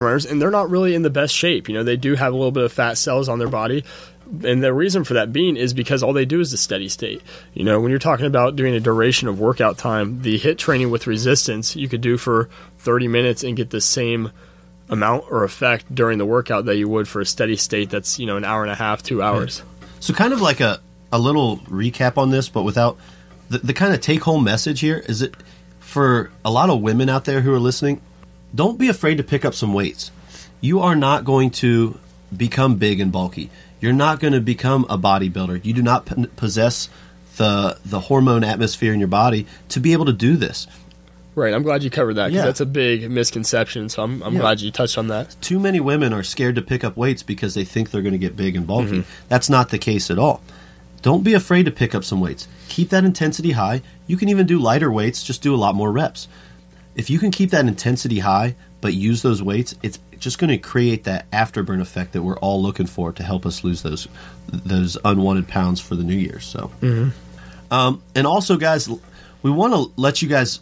runners, and they're not really in the best shape. They do have a little bit of fat cells on their body. And the reason for that being is because all they do is the steady state. When you're talking about doing a duration of workout time, the HIIT training with resistance you could do for 30 minutes and get the same amount or effect during the workout that you would for a steady state that's, an hour and a half, 2 hours. So kind of like a little recap on this, but without the kind of take-home message here is that for a lot of women out there who are listening, don't be afraid to pick up some weights. You are not going to become big and bulky. You're not going to become a bodybuilder. You do not possess the hormone atmosphere in your body to be able to do this. Right. I'm glad you covered that because that's a big misconception. So I'm glad you touched on that. Too many women are scared to pick up weights because they think they're going to get big and bulky. Mm-hmm. That's not the case at all. Don't be afraid to pick up some weights. Keep that intensity high. You can even do lighter weights, just do a lot more reps. If you can keep that intensity high but use those weights, it's just going to create that afterburn effect that we're all looking for to help us lose those unwanted pounds for the new year. So, and also, guys, we want to let you guys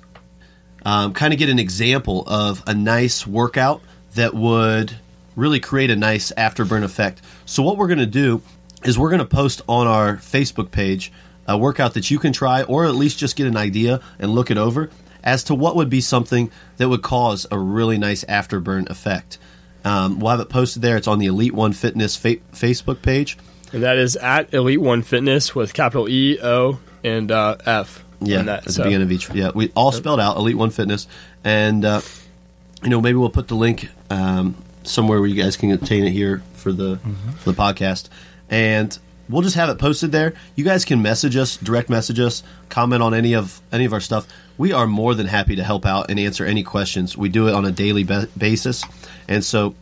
kind of get an example of a nice workout that would really create a nice afterburn effect. So what we're going to do is we're going to post on our Facebook page a workout that you can try or at least just get an idea and look it over as to what would be something that would cause a really nice afterburn effect. We'll have it posted there. It's on the Elite One Fitness Facebook page. And that is at Elite One Fitness with capital E, O, and F. Yeah, at the beginning of each. Yeah, we all spelled out Elite One Fitness, and maybe we'll put the link somewhere where you guys can obtain it here for the podcast, and we'll just have it posted there. You guys can message us, direct message us, comment on any of our stuff. We are more than happy to help out and answer any questions. We do it on a daily basis, and so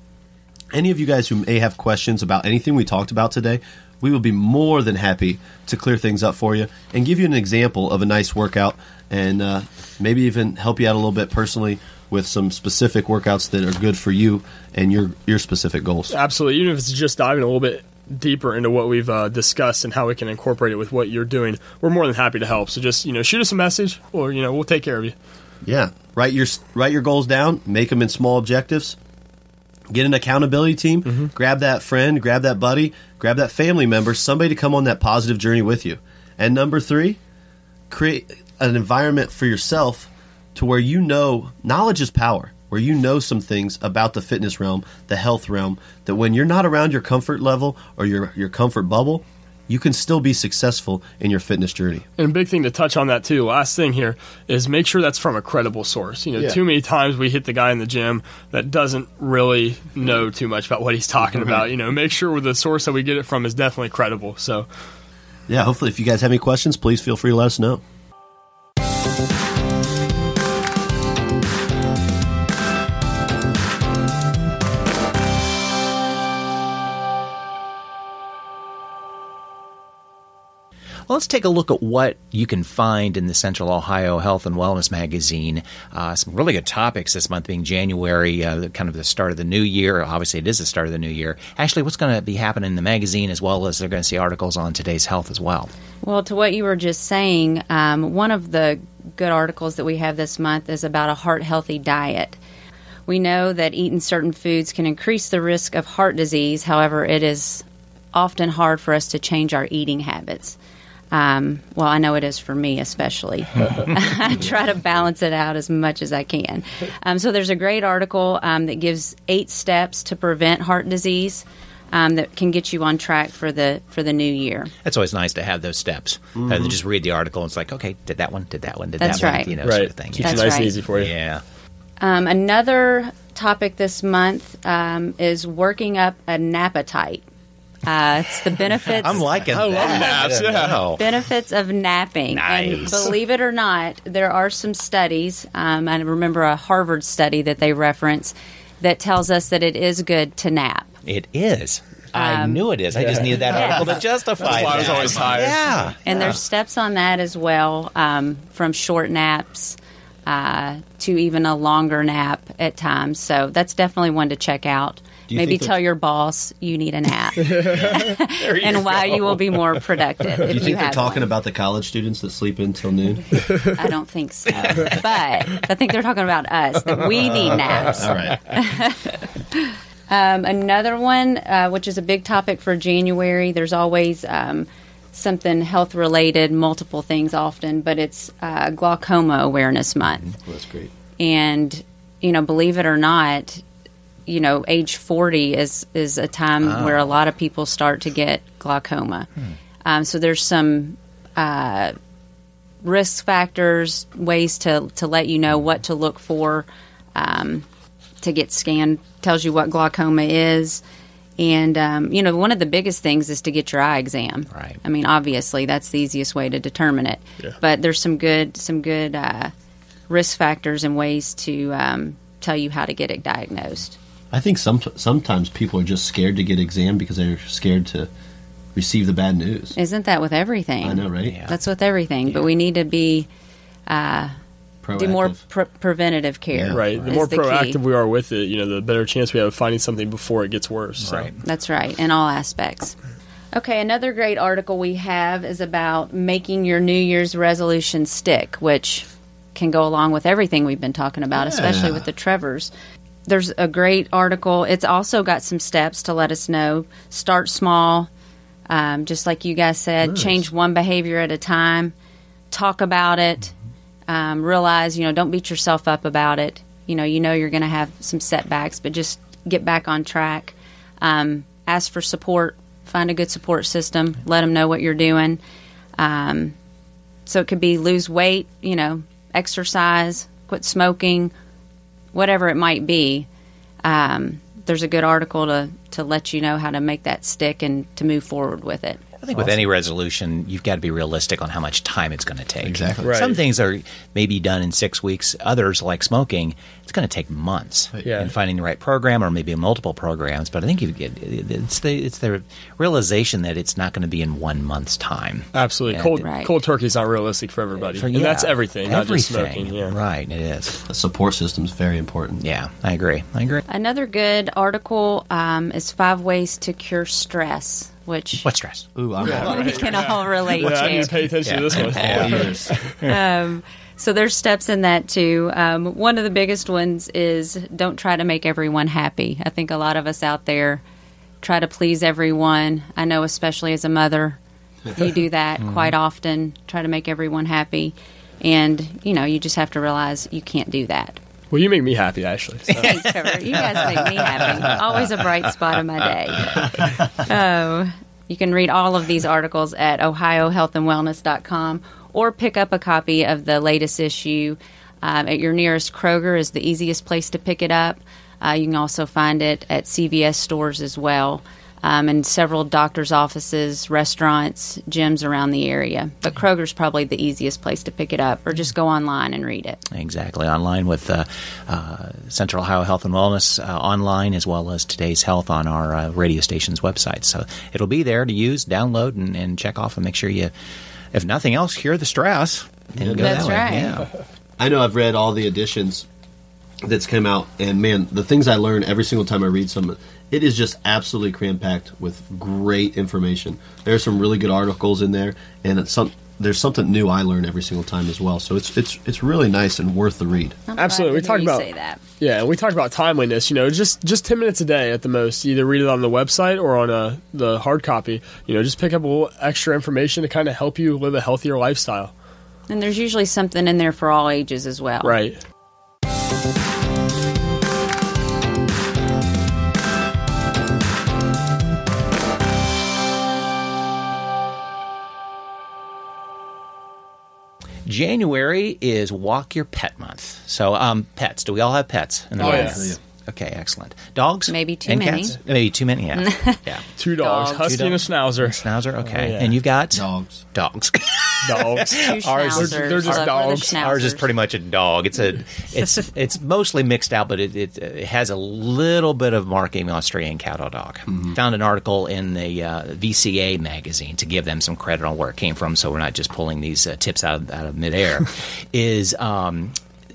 any of you guys who may have questions about anything we talked about today, we will be more than happy to clear things up for you and give you an example of a nice workout and maybe even help you out a little bit personally with some specific workouts that are good for you and your specific goals. Absolutely. Even if it's just diving a little bit deeper into what we've discussed and how we can incorporate it with what you're doing, we're more than happy to help. So just, shoot us a message or, we'll take care of you. Yeah. Write your goals down, make them in small objectives. Get an accountability team, grab that friend, grab that buddy, grab that family member, somebody to come on that positive journey with you. And number 3, create an environment for yourself to where knowledge is power, where you know some things about the fitness realm, the health realm, that when you're not around your comfort level or your comfort bubble, you can still be successful in your fitness journey. And a big thing to touch on that too, last thing here, is make sure that's from a credible source. Too many times we hit the guy in the gym that doesn't really know too much about what he's talking about. Make sure the source that we get it from is definitely credible. So, yeah, hopefully if you guys have any questions, please feel free to let us know. Well, let's take a look at what you can find in the Central Ohio Health and Wellness magazine. Some really good topics this month being January, kind of the start of the new year. Obviously, it is the start of the new year. Ashley, what's going to be happening in the magazine as well as they're going to see articles on today's health as well? Well, to what you were just saying, one of the good articles that we have this month is about a heart-healthy diet. We know that eating certain foods can increase the risk of heart disease. However, it is often hard for us to change our eating habits. Well, I know it is for me especially. I try to balance it out as much as I can. So there's a great article that gives 8 steps to prevent heart disease that can get you on track for the new year. It's always nice to have those steps. Just read the article and it's like, okay, did that one, did that one, did That's that right. one, right. sort of thing. Keeps it nice and easy for you. Yeah. Another topic this month is working up an appetite. It's the benefits. I'm liking that. I love naps. Yeah. Benefits of napping. Nice. And believe it or not, there are some studies. I remember a Harvard study that they reference that tells us that it is good to nap. It is. I knew it is. I just needed that article to justify That's why I was that. always tired. Yeah. And there's steps on that as well, from short naps to even a longer nap at times. So that's definitely one to check out. maybe tell your boss you need a nap and why you will be more productive. Do you think they're talking about the college students that sleep in till noon? I don't think so. But I think they're talking about us, that we need naps. All right. Another one, which is a big topic for January, there's always something health-related, multiple things often, but it's Glaucoma Awareness Month. Well, that's great. And, believe it or not, age 40 is a time where a lot of people start to get glaucoma. So there's some risk factors, ways to let you know what to look for, to get scanned, tells you what glaucoma is. And, one of the biggest things is to get your eye exam. Right. I mean, obviously, that's the easiest way to determine it. Yeah. But there's some good risk factors and ways to tell you how to get it diagnosed. I think sometimes people are just scared to get examined because they're scared to receive the bad news. Isn't that with everything? I know, right? Yeah. That's with everything. Yeah. But we need to be do more preventative care. Yeah. Right. The more proactive we are with it, the better chance we have of finding something before it gets worse. So. Right. That's right, in all aspects. Okay, another great article we have is about making your New Year's resolution stick, which can go along with everything we've been talking about, especially with the Trevors. There's a great article. It's also got some steps to let us know. Start small, just like you guys said. Nice. Change one behavior at a time. Talk about it. Realize, don't beat yourself up about it. You know you're going to have some setbacks, but just get back on track. Ask for support. Find a good support system. Let them know what you're doing. So it could be lose weight, exercise, quit smoking, whatever it might be. There's a good article to let you know how to make that stick and to move forward with it. I think with any resolution, you've got to be realistic on how much time it's going to take. Exactly. Right. Some things are maybe done in 6 weeks. Others, like smoking, it's going to take months. Yeah. And finding the right program or maybe multiple programs. But I think it's the realization that it's not going to be in 1 month's time. Absolutely. Yeah. Cold turkey is not realistic for everybody. And that's everything, not just smoking. Yeah. Right, it is. A support system is very important. Yeah, I agree. Another good article is 5 ways to cure stress. What stress? Ooh, I'm we can all relate I to. need to pay attention to this one. So there's steps in that too. One of the biggest ones is don't try to make everyone happy. I think a lot of us out there try to please everyone. I know, especially as a mother, you do that quite often. Try to make everyone happy, and you just have to realize you can't do that. Well, you make me happy, actually. So. Thanks, Trevor. You guys make me happy. Always a bright spot in my day. You can read all of these articles at ohiohealthandwellness.com or pick up a copy of the latest issue at your nearest Kroger is the easiest place to pick it up. You can also find it at CVS stores as well, and several doctors' offices, restaurants, gyms around the area. But Kroger's probably the easiest place to pick it up, or just go online and read it. Exactly. Online with Central Ohio Health and Wellness online, as well as Today's Health on our radio station's website. So it'll be there to use, download, and check off, and make sure you, if nothing else, cure the stress. And go That's that way. right. Yeah. I know I've read all the editions that's come out, and man, the things I learn every single time I read something, it is just absolutely cram-packed with great information. There's some really good articles in there, and there's something new I learn every single time as well. So it's really nice and worth the read. Absolutely. We talk about say that. Yeah, we talked about timeliness. Just 10 minutes a day at the most. Either read it on the website or on the hard copy. Just pick up a little extra information to kind of help you live a healthier lifestyle. And there's usually something in there for all ages as well. Right. January is Walk Your Pet Month. So, pets. Do we all have pets in the Yes. house? Okay, excellent. Dogs? Maybe too and many. Cats? Maybe too many, yeah. Yeah. 2 dogs, Dogs. husky 2 and a dogs. schnauzer. Schnauzer, okay. Oh, yeah. And you've got? Dogs. Dogs. Dogs. 2 Ours- schnauzers. they're just Look for the dogs. Ours is schnauzers. pretty much a dog. It's mostly mixed out, but it has a little bit of marking Australian cattle dog. Found an article in the VCA magazine to give them some credit on where it came from, so we're not just pulling these tips out of midair. Is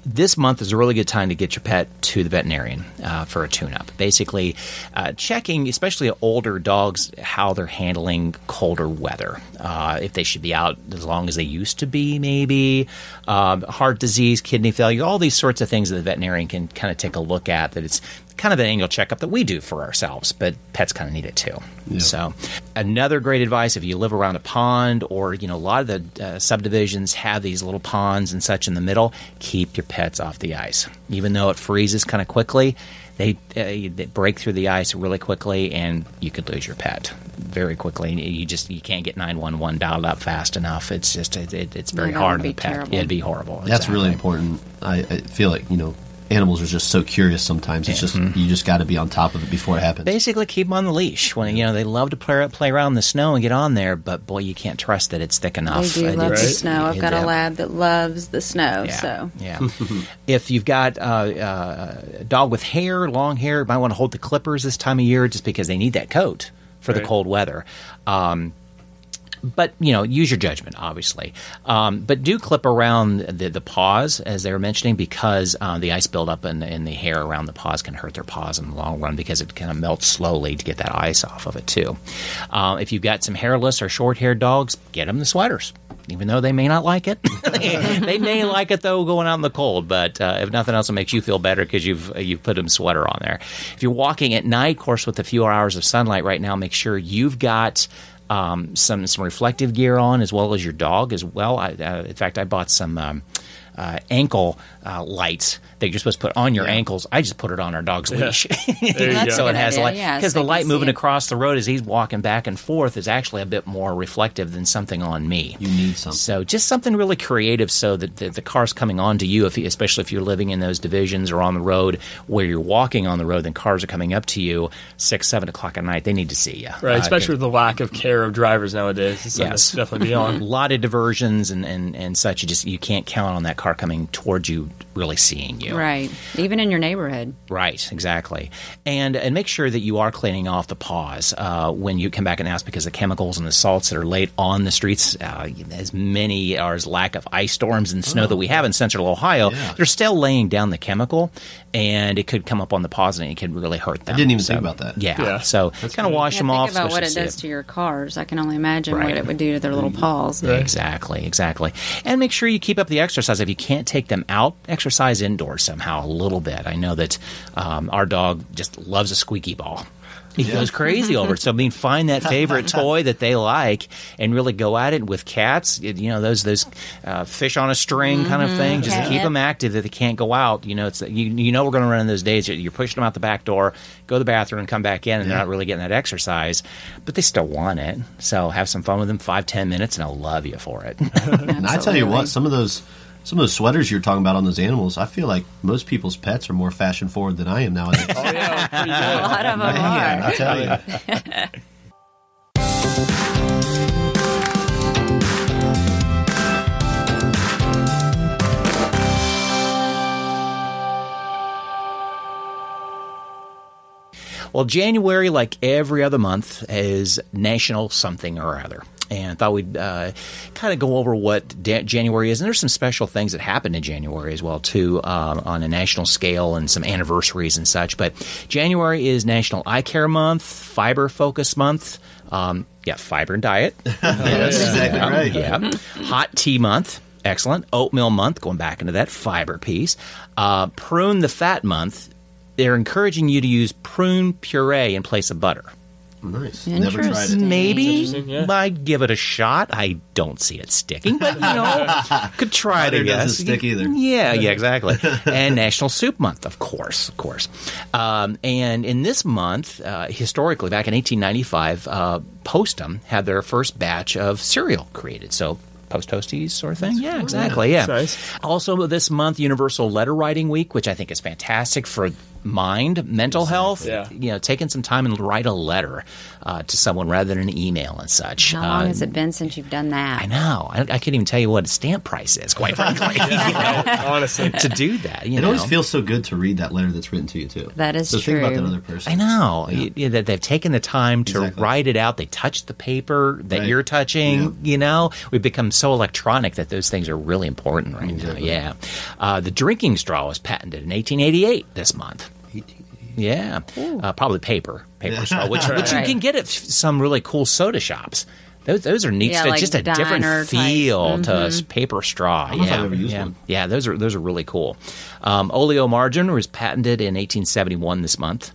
this month is a really good time to get your pet to the veterinarian for a tune-up. Basically, checking, especially older dogs, how they're handling colder weather. If they should be out as long as they used to be, maybe. Heart disease, kidney failure, all these sorts of things that the veterinarian can kind of take a look at. That it's kind of an annual checkup that we do for ourselves, but pets kind of need it too. Yeah. So another great advice, if you live around a pond or, a lot of the subdivisions have these little ponds and such in the middle, keep your pets off the ice. Even though it freezes kind of quickly, they break through the ice really quickly and you could lose your pet very quickly. You can't get 911 dialed up fast enough. It's just, it's very hard on the pet. Terrible. It'd be horrible. That's really important. I feel like, animals are just so curious sometimes. It's just you just got to be on top of it before it happens. Basically, keep them on the leash. When they love to play around in the snow and get on there, but boy, you can't trust that it's thick enough. They do love the snow. I've got a lab that loves the snow. So if you've got a dog with hair, long hair, you might want to hold the clippers this time of year, just because they need that coat for the cold weather. But, use your judgment, obviously. But do clip around the paws, as they were mentioning, because the ice buildup and the hair around the paws can hurt their paws in the long run, because it kind of melts slowly to get that ice off of it, too. If you've got some hairless or short-haired dogs, get them the sweaters. Even though they may not like it. They may like it, though, going out in the cold. But if nothing else, it makes you feel better because you've put a sweater on there. If you're walking at night, of course, with a few hours of sunlight right now, make sure you've got some reflective gear on, as well as your dog as well. In fact, I bought some ankle lights that you're supposed to put on your ankles. I just put it on our dog's leash. So it has light, because the light moving across the road as he's walking back and forth is actually a bit more reflective than something on me. You need something. So just something really creative, so that the car's coming onto you, especially if you're living in those divisions or on the road where you're walking on the road, then cars are coming up to you 6, 7 o'clock at night. They need to see you. Right, especially with the lack of care of drivers nowadays. It's definitely beyond. A lot of diversions and such. You can't count on that car coming towards you really seeing you. Right. Even in your neighborhood. Right, exactly. And make sure that you are cleaning off the paws when you come back and ask, because the chemicals and the salts that are laid on the streets, as many are as lack of ice storms and snow that we have in central Ohio, they're still laying down the chemical, and it could come up on the paws and it could really hurt them. I didn't even think about that. Yeah. So kind of wash them off. Think about what it does to your cars. I can only imagine what it would do to their little paws. Right. Exactly. And make sure you keep up the exercise. If you can't take them out, exercise indoors somehow a little bit. I know that our dog just loves a squeaky ball. He goes crazy over it. So, find that favorite toy that they like and really go at it. With cats, those fish on a string kind of thing, just to keep them active, that they can't go out. It's we're going to run in those days. You're pushing them out the back door, go to the bathroom, and come back in, and they're not really getting that exercise, but they still want it. So have some fun with them, 5-10 minutes, and I'll love you for it. And I tell you what, some of those sweaters you're talking about on those animals, I feel like most people's pets are more fashion forward than I am nowadays. Oh, yeah, pretty good. A lot of them are. I tell you. Well, January, like every other month, is National Something or Other. And I thought we'd kind of go over what January is. And there's some special things that happen in January as well, too, on a national scale, and some anniversaries and such. But January is National Eye Care Month, Fiber Focus Month. Fiber and diet. That's exactly right. Yeah. Hot Tea Month. Excellent. Oatmeal Month, going back into that fiber piece. Prune the Fat Month. They're encouraging you to use prune puree in place of butter. Nice. Never tried it. Maybe I'd give it a shot. I don't see it sticking, but could try it. I guess doesn't stick either. Yeah, exactly. And National Soup Month, of course. And in this month, historically, back in 1895, Postum had their first batch of cereal created. So Post Toasties sort of thing. Yeah, exactly. Yeah. Nice. Also, this month, Universal Letter Writing Week, which I think is fantastic for mind, mental health. Yeah. Taking some time and write a letter to someone rather than an email and such. How long has it been since you've done that? I know. I can't even tell you what a stamp price is, quite frankly. Honestly, to do that, it always feels so good to read that letter that's written to you too. That is so true. Think about that other person. I know that they've taken the time to Exactly. write it out. They touched the paper that Right. you're touching. Yeah. We've become so electronic that those things are really important right Exactly. now. Yeah, the drinking straw was patented in 1888 this month. Yeah, probably paper straw, which you Right. can get at some really cool soda shops. Those are neat Yeah, stuff. like Just a diner different type. feel to paper straw. I don't know if I've ever used one. Yeah, those are really cool. Oleomargarine was patented in 1871 this month.